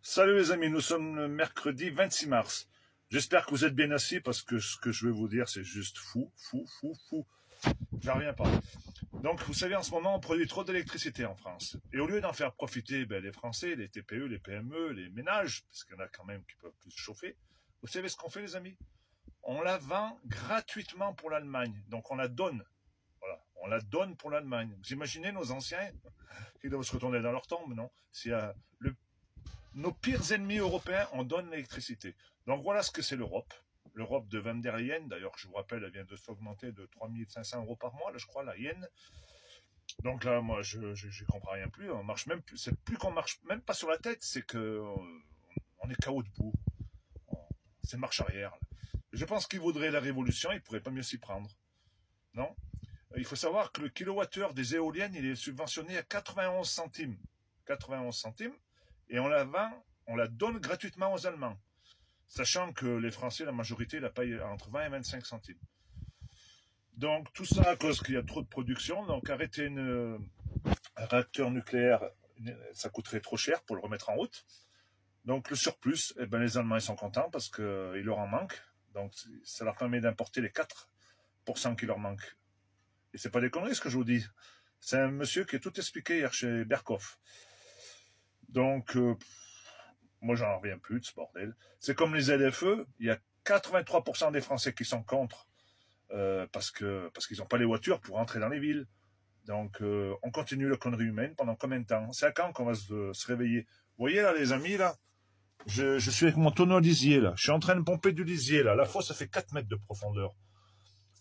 Salut les amis, nous sommes le mercredi 26 mars. J'espère que vous êtes bien assis parce que ce que je vais vous dire, c'est juste fou, fou, fou, fou. J'en reviens pas. Donc, vous savez, en ce moment, on produit trop d'électricité en France. Et au lieu d'en faire profiter les Français, les TPE, les PME, les ménages, parce qu'il y en a quand même qui peuvent plus se chauffer, vous savez ce qu'on fait, les amis? On la vend gratuitement pour l'Allemagne. Donc, on la donne. Voilà, on la donne pour l'Allemagne. Vous imaginez nos anciens, ils doivent se retourner dans leur tombe, non? S'il y a nos pires ennemis européens, on donne l'électricité. Donc voilà ce que c'est l'Europe. L'Europe de Van der Leyen, d'ailleurs, je vous rappelle, elle vient de s'augmenter de 3 500 € par mois, là, je crois, la Yen. Donc là, moi, je comprends rien plus. On marche même plus. C'est plus qu'on marche même pas sur la tête, c'est que on est KO debout. C'est marche arrière. Là. Je pense qu'il vaudrait la révolution, il pourrait pas mieux s'y prendre. Non? Il faut savoir que le kilowattheure des éoliennes, il est subventionné à 91 centimes. 91 centimes. Et on la vend, on la donne gratuitement aux Allemands. Sachant que les Français, la majorité, la payent entre 20 et 25 centimes. Donc tout ça à cause qu'il y a trop de production. Donc arrêter un réacteur nucléaire, ça coûterait trop cher pour le remettre en route. Donc le surplus, eh ben, les Allemands ils sont contents parce qu'il leur en manque. Donc ça leur permet d'importer les 4% qui leur manquent. Et c'est pas des conneries ce que je vous dis. C'est un monsieur qui a tout expliqué hier chez Berkhoff. Donc, moi, j'en reviens plus de ce bordel. C'est comme les ZFE, il y a 83% des Français qui sont contre parce qu'ils n'ont pas les voitures pour entrer dans les villes. Donc, on continue la connerie humaine pendant combien de temps? C'est à quand qu'on va se réveiller? Vous voyez là, les amis, là, je suis avec mon tonneau à lisier, là. Je suis en train de pomper du lisier, là. La fosse, ça fait 4 mètres de profondeur.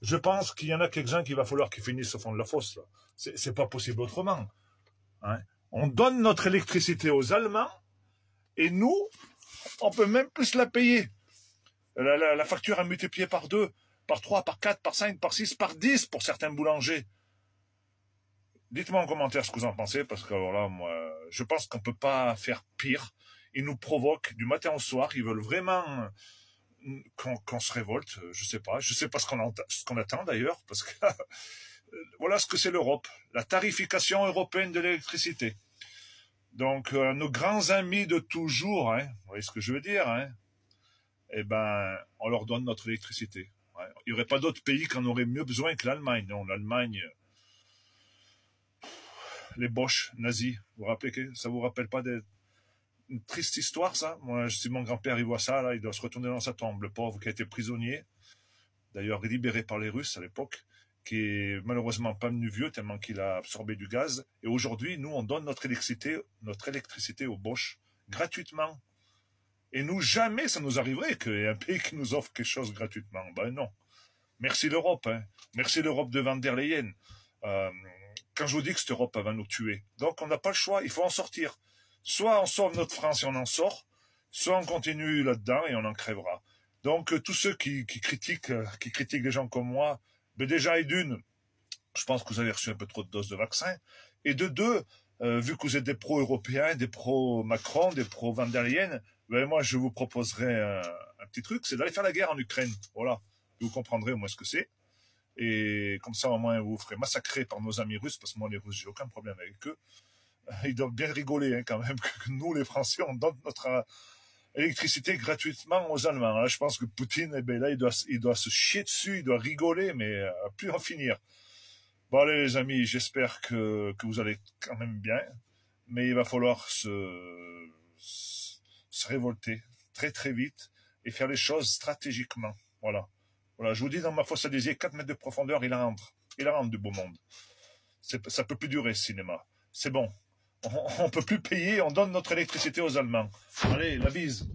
Je pense qu'il y en a quelques-uns qu'il va falloir qu'ils finissent au fond de la fosse, là. C'est pas possible autrement. Hein? On donne notre électricité aux Allemands et nous, on peut même plus la payer. La facture est multipliée par 2, par 3, par 4, par 5, par 6, par 10 pour certains boulangers. Dites-moi en commentaire ce que vous en pensez, parce que alors là, moi, je pense qu'on peut pas faire pire. Ils nous provoquent du matin au soir. Ils veulent vraiment qu'on se révolte. Je sais pas ce qu'on attend d'ailleurs, parce que voilà ce que c'est l'Europe, la tarification européenne de l'électricité. Donc, nos grands amis de toujours, hein, vous voyez ce que je veux dire, hein, eh ben, on leur donne notre électricité. Ouais. Il n'y aurait pas d'autre pays qui en aurait mieux besoin que l'Allemagne. Non, l'Allemagne, les Boches nazis, ça vous rappelle pas une triste histoire, ça? Moi, si mon grand-père il voit ça, là, il doit se retourner dans sa tombe. Le pauvre qui a été prisonnier, d'ailleurs libéré par les Russes à l'époque, qui est malheureusement pas venu vieux tellement qu'il a absorbé du gaz. Et aujourd'hui, nous, on donne notre électricité aux Boches gratuitement. Et nous, jamais ça nous arriverait qu'il y ait un pays qui nous offre quelque chose gratuitement. Ben non. Merci l'Europe, hein. Merci l'Europe de Van der Leyen. Quand je vous dis que cette Europe, elle va nous tuer. Donc, on n'a pas le choix. Il faut en sortir. Soit on sauve notre France et on en sort, soit on continue là-dedans et on en crèvera. Donc, tous ceux qui critiquent les gens comme moi, ben déjà, et d'une, je pense que vous avez reçu un peu trop de doses de vaccin. Et de deux, vu que vous êtes des pro-européens, des pro-Macron, des pro-Van der Leyen, ben moi, je vous proposerai un petit truc, c'est d'aller faire la guerre en Ukraine. Voilà. Vous comprendrez au moins ce que c'est. Et comme ça, au moins, vous ferez massacrer par nos amis russes, parce que moi, les Russes, j'ai aucun problème avec eux. Ils doivent bien rigoler, hein, quand même, que nous, les Français, on donne notre électricité gratuitement aux Allemands. Là, je pense que Poutine, eh ben là, il doit se chier dessus, il doit rigoler, mais plus en finir. Bon, allez, les amis, j'espère que vous allez quand même bien, mais il va falloir se révolter très très vite et faire les choses stratégiquement. Voilà. Voilà, je vous dis, dans ma fosse à lisier, 4 mètres de profondeur, il rentre du beau monde. Ça peut plus durer, ce cinéma. C'est bon. On peut plus payer, on donne notre électricité aux Allemands. Allez, la bise.